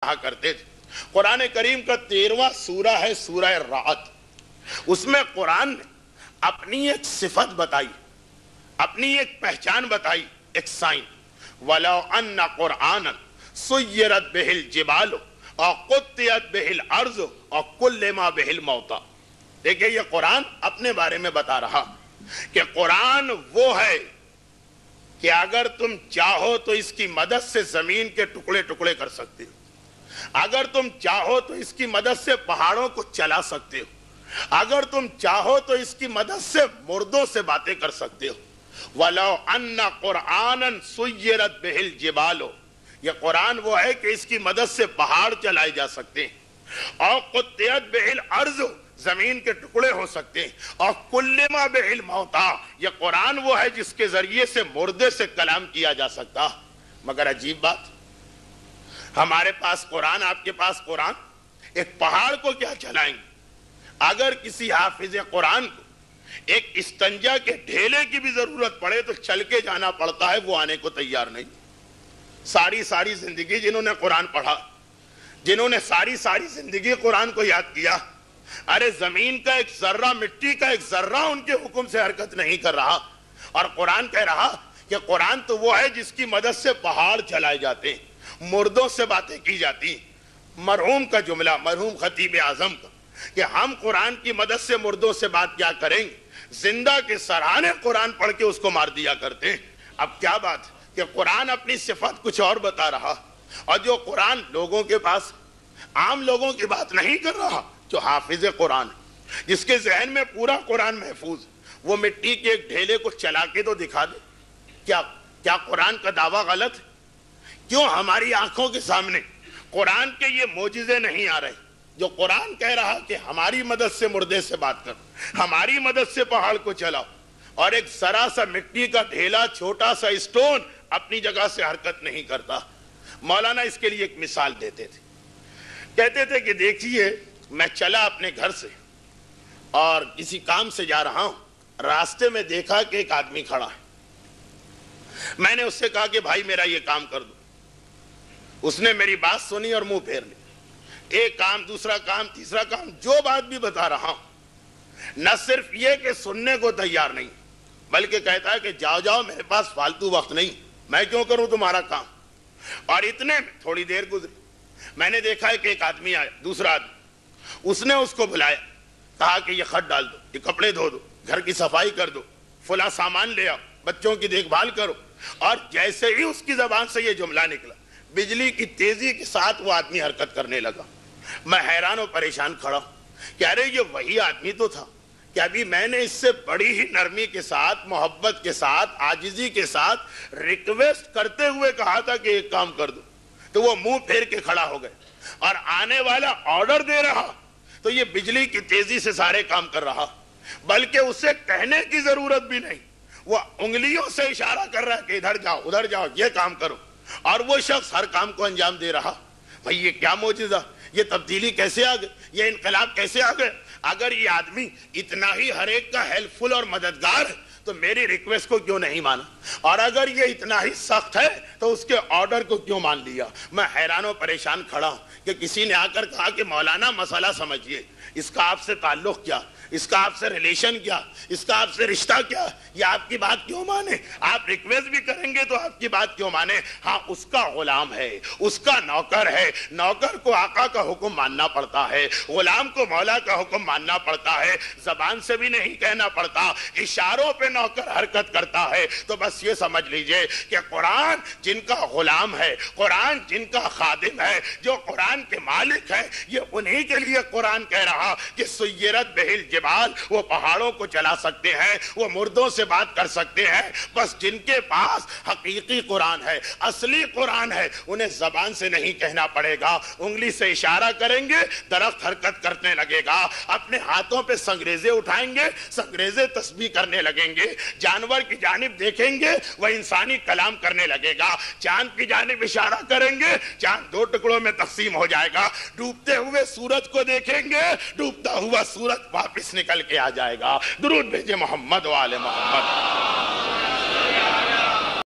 کہا کرتے تھے۔ قرآن کریم کا 13واں سورہ ہے سورہ رعد۔ اس میں قرآن نے اپنی ایک صفت بتائی، اپنی ایک پہچان بتائی، ایک سائن۔ وَلَوْ أَنَّ قُرْآنًا سُيِّرَتْ بِهِ الْجِبَالُ وَقُطِّعَتْ بِهِ الْأَرْضُ وَكُلِّمَ بِهِ الْمَوْتَى۔ دیکھیں یہ قرآن اپنے بارے میں بتا رہا کہ قرآن وہ ہے کہ اگر تم چاہو تو اس کی مدد سے زمین کے ٹکڑے ٹکڑے کر سکتے ہو، اگر تم چاہو تو اس کی مدد سے پہاڑوں کو چلا سکتے ہو، اگر تم چاہو تو اس کی مدد سے مردوں سے باتیں کر سکتے ہو۔ وَلَوْ أَنَّ قُرْآنًا سُيِّرَتْ بِهِ الْجِبَالُ، یہ قرآن وہ ہے کہ اس کی مدد سے پہاڑ چلائے جا سکتے ہیں، اور قُطِّعَتْ بِهِ الْأَرْضُ، زمین کے ٹکڑے ہو سکتے ہیں، اور کلما بِهِ الْمَوْتَى، یہ قرآن وہ ہے جس کے ذریعے سے مردے سے کلام کیا جا سکتا۔ مگر عجیب بات، ہمارے پاس قرآن، آپ کے پاس قرآن، ایک پہاڑ کو کیا چلائیں گے؟ اگر کسی حافظ قرآن کو ایک استنجا کے ڈھیلے کی بھی ضرورت پڑے تو چل کے جانا پڑتا ہے، وہ آنے کو تیار نہیں۔ ساری زندگی جنہوں نے قرآن پڑھا، جنہوں نے ساری زندگی قرآن کو یاد کیا، ارے زمین کا ایک ذرہ، مٹی کا ایک ذرہ ان کے حکم سے حرکت نہیں کر رہا، اور قرآن کہہ رہا کہ قرآن تو وہ ہے جس کی مدد سے پہاڑ چلائے جاتے ہیں، مردوں سے باتیں کی جاتی۔ مرحوم کا جملہ، مرحوم خطیب اعظم کا، کہ ہم قرآن کی مدد سے مردوں سے بات کیا کریں گے، زندہ کے سرحانے قرآن پڑھ کے اس کو مار دیا کرتے ہیں۔ اب کیا بات کہ قرآن اپنی صفت کچھ اور بتا رہا، اور جو قرآن لوگوں کے پاس، عام لوگوں کی بات نہیں کر رہا، جو حافظ قرآن، جس کے ذہن میں پورا قرآن محفوظ، وہ مٹی کے ایک ڈھیلے کو چلا کے تو دکھا دے۔ کیا قرآن کا دعویٰ غلط ہے؟ کیوں ہماری آنکھوں کے سامنے قرآن کے یہ معجزے نہیں آ رہے؟ جو قرآن کہہ رہا کہ ہماری مدد سے مردے سے بات کر، ہماری مدد سے پہاڑ کو چلاؤ، اور ایک ذرا سا مٹی کا ڈھیلا، چھوٹا سا اسٹون اپنی جگہ سے حرکت نہیں کرتا۔ مولانا اس کے لیے ایک مثال دیتے تھے، کہتے تھے کہ دیکھیے میں چلا اپنے گھر سے اور کسی کام سے جا رہا ہوں، راستے میں دیکھا کہ ایک آدمی کھڑا ہے، میں نے اس سے کہا کہ بھائی میرا یہ کام کر دو۔ اس نے میری بات سنی اور منہ پھیر لی، ایک کام، دوسرا کام، تیسرا کام، جو بات بھی بتا رہا ہوں، نہ صرف یہ کہ سننے کو تیار نہیں، بلکہ کہتا ہے کہ جاؤ میرے پاس فالتو وقت نہیں، میں کیوں کروں تمہارا کام۔ اور اتنے میں تھوڑی دیر گزری، میں نے دیکھا ہے کہ ایک آدمی آیا، دوسرا آدمی، اس نے اس کو بلایا، کہا کہ یہ خط ڈال دو، یہ کپڑے دھو دو، گھر کی صفائی کر دو، فلاں سامان لے آؤ، بچوں کی دیکھ بھال کرو۔ اور جیسے ہی اس کی زبان سے یہ جملہ نکلا، بجلی کی تیزی کے ساتھ وہ آدمی حرکت کرنے لگا۔ میں حیران و پریشان کھڑا کہ ارے یہ وہی آدمی تو تھا کہ ابھی میں نے اس سے بڑی ہی نرمی کے ساتھ، محبت کے ساتھ، عاجزی کے ساتھ ریکویسٹ کرتے ہوئے کہا تھا کہ ایک کام کر دو، تو وہ منہ پھیر کے کھڑا ہو گئے، اور آنے والا آرڈر دے رہا تو یہ بجلی کی تیزی سے سارے کام کر رہا، بلکہ اسے کہنے کی ضرورت بھی نہیں، وہ انگلیوں سے اشارہ کر رہا ہے کہ ادھر جاؤ، یہ کام کرو، اور وہ شخص ہر کام کو انجام دے رہا۔ بھئی یہ کیا معجزہ، یہ تبدیلی کیسے آ گئی، یہ انقلاب کیسے آ گئے؟ اگر یہ آدمی اتنا ہی ہر ایک کا ہیلپ فل اور مددگار ہے تو میری ریکویسٹ کو کیوں نہیں مانا، اور اگر یہ اتنا ہی سخت ہے تو اس کے آرڈر کو کیوں مان لیا؟ میں حیران و پریشان کھڑا ہوں کہ کسی نے آ کر کہا کہ مولانا مسئلہ سمجھیے، اس کا آپ سے تعلق کیا، اس کا آپ سے ریلیشن کیا، اس کا آپ سے رشتہ کیا، یہ آپ کی بات کیوں مانے؟ آپ ریکویسٹ بھی کریں گے تو آپ کی بات کیوں مانے؟ ہاں اس کا غلام ہے، اس کا نوکر ہے، نوکر کو آقا کا حکم ماننا پڑتا ہے، غلام کو مولا کا حکم ماننا پڑتا ہے، زبان سے بھی نہیں کہنا پڑتا، اشاروں پہ نوکر حرکت کرتا ہے۔ تو بس یہ سمجھ لیجئے کہ قرآن جن کا غلام ہے، قرآن جن کا خادم ہے، جو قرآن کے مالک ہے، یہ انہی کے لیے قرآن کہہ رہا کہ سیرت بہل جبال، وہ پہاڑوں کو چلا سکتے ہیں، وہ مردوں سے بات کر سکتے ہیں۔ بس جن کے پاس حقیقی قرآن ہے، اصلی قرآن ہے، انہیں زبان سے نہیں کہنا پڑے گا، انگلی سے اشارہ کریں گے، درخت حرکت کرنے لگے گا، اپنے ہاتھوں پہ سنگریزے اٹھائیں گے، سنگریزے تسبیح کرنے لگیں گے، جانور کی جانب دیکھیں گے، وہ انسانی کلام کرنے لگے گا، چاند کی جانب اشارہ کریں گے، چاند دو ٹکڑوں میں تقسیم ہو جائے گا، ڈوبتے ہوئے سورج کو دیکھیں گے، ڈوبتا ہوا سورج واپس نکل کے آ جائے گا۔ درود بھیجے محمد و آل محمد۔